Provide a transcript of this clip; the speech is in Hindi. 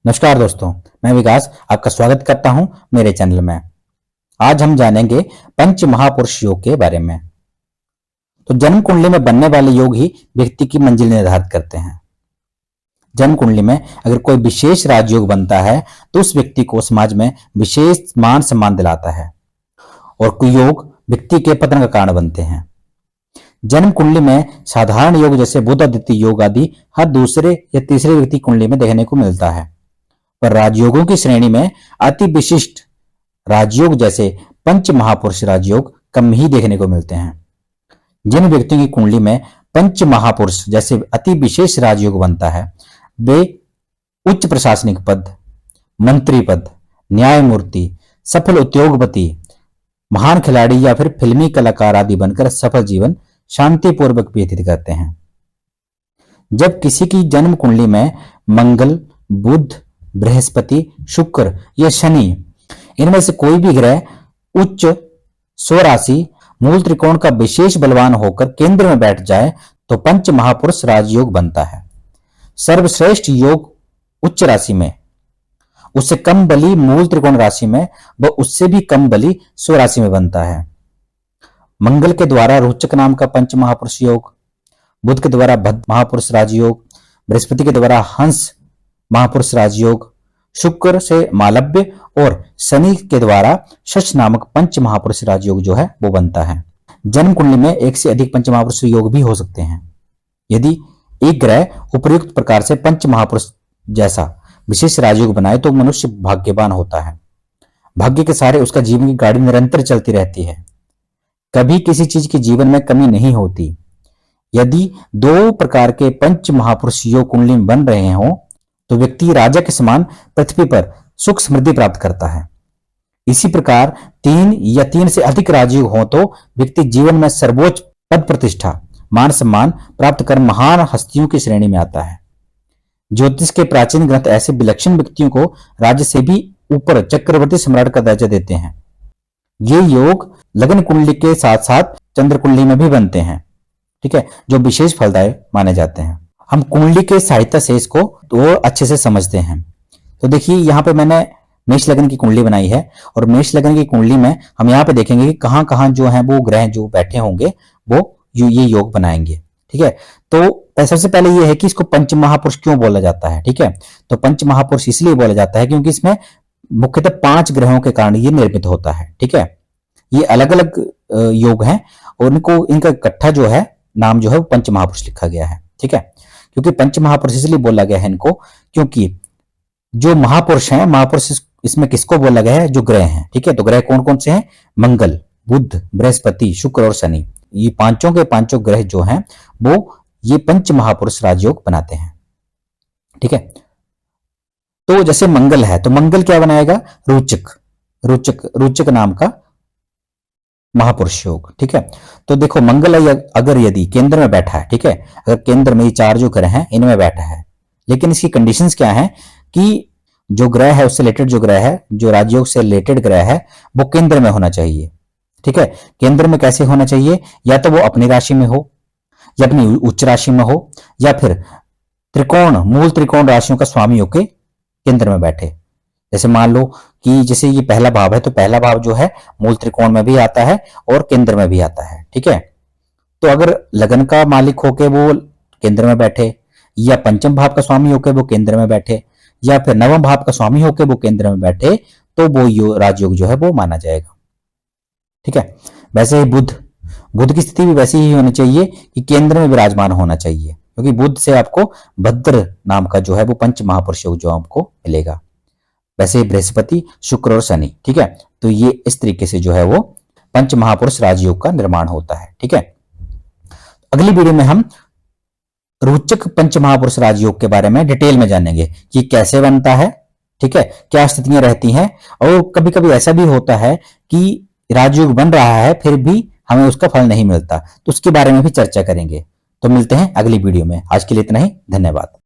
नमस्कार दोस्तों, मैं विकास आपका स्वागत करता हूं मेरे चैनल में। आज हम जानेंगे पंच महापुरुष योग के बारे में। तो जन्म कुंडली में बनने वाले योग ही व्यक्ति की मंजिल निर्धारित करते हैं। जन्म कुंडली में अगर कोई विशेष राजयोग बनता है तो उस व्यक्ति को समाज में विशेष मान सम्मान दिलाता है और कुयोग व्यक्ति के पतन का कारण बनते हैं। जन्म कुंडली में साधारण योग जैसे बुध आदित्य योग आदि हर दूसरे या तीसरे व्यक्ति कुंडली में देखने को मिलता है, पर राजयोगों की श्रेणी में अति विशिष्ट राजयोग जैसे पंच महापुरुष राजयोग कम ही देखने को मिलते हैं। जिन व्यक्तियों की कुंडली में पंच महापुरुष जैसे अति विशेष राजयोग बनता है वे उच्च प्रशासनिक पद, मंत्री पद, न्यायमूर्ति, सफल उद्योगपति, महान खिलाड़ी या फिर फिल्मी कलाकार आदि बनकर सफल जीवन शांतिपूर्वक व्यतीत करते हैं। जब किसी की जन्म कुंडली में मंगल, बुध, बृहस्पति, शुक्र या शनि इनमें से कोई भी ग्रह उच्च स्वराशि मूल त्रिकोण का विशेष बलवान होकर केंद्र में बैठ जाए तो पंच महापुरुष राजयोग बनता है। सर्वश्रेष्ठ योग उच्च राशि में, उससे कम बली मूल त्रिकोण राशि में व उससे भी कम बली स्वराशि में बनता है। मंगल के द्वारा रोचक नाम का पंच महापुरुष योग, बुध के द्वारा भद्र महापुरुष राजयोग, बृहस्पति के द्वारा हंस महापुरुष राजयोग, शुक्र से मालव्य और शनि के द्वारा शश नामक पंच महापुरुष राजयोग जो है वो बनता है। जन्म कुंडली में एक से अधिक पंच महापुरुष योग भी हो सकते हैं। यदि एक ग्रह उपयुक्त प्रकार से पंच महापुरुष जैसा विशेष राजयोग बनाए तो मनुष्य भाग्यवान होता है। भाग्य के सहारे उसका जीवन की गाड़ी निरंतर चलती रहती है, कभी किसी चीज की जीवन में कमी नहीं होती। यदि दो प्रकार के पंच महापुरुष योग कुंडली में बन रहे हों तो व्यक्ति राजा के समान पृथ्वी पर सुख समृद्धि प्राप्त करता है। इसी प्रकार तीन या तीन से अधिक राजयोग हो तो व्यक्ति जीवन में सर्वोच्च पद प्रतिष्ठा, मान सम्मान प्राप्त कर महान हस्तियों की श्रेणी में आता है। ज्योतिष के प्राचीन ग्रंथ ऐसे विलक्षण व्यक्तियों को राज्य से भी ऊपर चक्रवर्ती सम्राट का दर्जा देते हैं। ये योग लग्न कुंडली के साथ साथ चंद्र कुंडली में भी बनते हैं, ठीक है, जो विशेष फलदायी माने जाते हैं। हम कुंडली के साहित्य शेष को तो अच्छे से समझते हैं। तो देखिए यहाँ पे मैंने मेष लग्न की कुंडली बनाई है और मेष लग्न की कुंडली में हम यहाँ पे देखेंगे कि कहाँ कहाँ जो है वो ग्रह जो बैठे होंगे वो ये योग बनाएंगे, ठीक है। तो सबसे पहले ये है कि इसको पंच महापुरुष क्यों बोला जाता है, ठीक है। तो पंच महापुरुष इसलिए बोला जाता है क्योंकि इसमें मुख्यतः 5 ग्रहों के कारण ये निर्मित होता है, ठीक है। ये अलग अलग योग हैं और इनको इनका इकट्ठा जो है नाम जो है वो पंच महापुरुष लिखा गया है, ठीक है। क्योंकि पंच महापुरुष इसलिए बोला गया है इनको क्योंकि जो महापुरुष हैं, महापुरुष इसमें किसको बोला गया है, जो ग्रह हैं, ठीक है। तो ग्रह कौन कौन से हैं, मंगल, बुध, बृहस्पति, शुक्र और शनि, ये पांचों के पांचों ग्रह जो हैं वो ये पंच महापुरुष राजयोग बनाते हैं, ठीक है। तो जैसे मंगल है तो मंगल क्या बनाएगा, रोचक रोचक रोचक नाम का महापुरुष योग, ठीक है। तो देखो मंगल अगर यदि केंद्र में बैठा है, ठीक है, अगर केंद्र में ये 4 जो ग्रह हैं इनमें बैठा है, लेकिन इसकी कंडीशंस क्या है कि जो ग्रह है उससे रिलेटेड जो ग्रह है, जो राजयोग से रिलेटेड ग्रह है वो केंद्र में होना चाहिए, ठीक है। केंद्र में कैसे होना चाहिए, या तो वो अपनी राशि में हो या अपनी उच्च राशि में हो या फिर त्रिकोण मूल त्रिकोण राशियों का स्वामी होकर केंद्र में बैठे। जैसे मान लो कि जैसे ये पहला भाव है तो पहला भाव जो है मूल त्रिकोण में भी आता है और केंद्र में भी आता है, ठीक है। तो अगर लगन का मालिक होके वो केंद्र में बैठे या पंचम भाव का स्वामी होके वो केंद्र में बैठे या फिर नवम भाव का स्वामी होके वो केंद्र में बैठे तो वो राजयोग जो है वो माना जाएगा, ठीक है। वैसे ही बुध की स्थिति भी वैसी ही होनी चाहिए कि केंद्र में विराजमान होना चाहिए, क्योंकि बुध से आपको भद्र नाम का जो है वो पंच महापुरुष योग जो आपको मिलेगा। वैसे ही बृहस्पति, शुक्र और शनि, ठीक है। तो ये इस तरीके से जो है वो पंच महापुरुष राजयोग का निर्माण होता है, ठीक है। अगली वीडियो में हम रोचक पंच महापुरुष राजयोग के बारे में डिटेल में जानेंगे कि कैसे बनता है, ठीक है, क्या स्थितियां रहती हैं और कभी कभी ऐसा भी होता है कि राजयोग बन रहा है फिर भी हमें उसका फल नहीं मिलता, तो उसके बारे में भी चर्चा करेंगे। तो मिलते हैं अगली वीडियो में। आज के लिए इतना ही, धन्यवाद।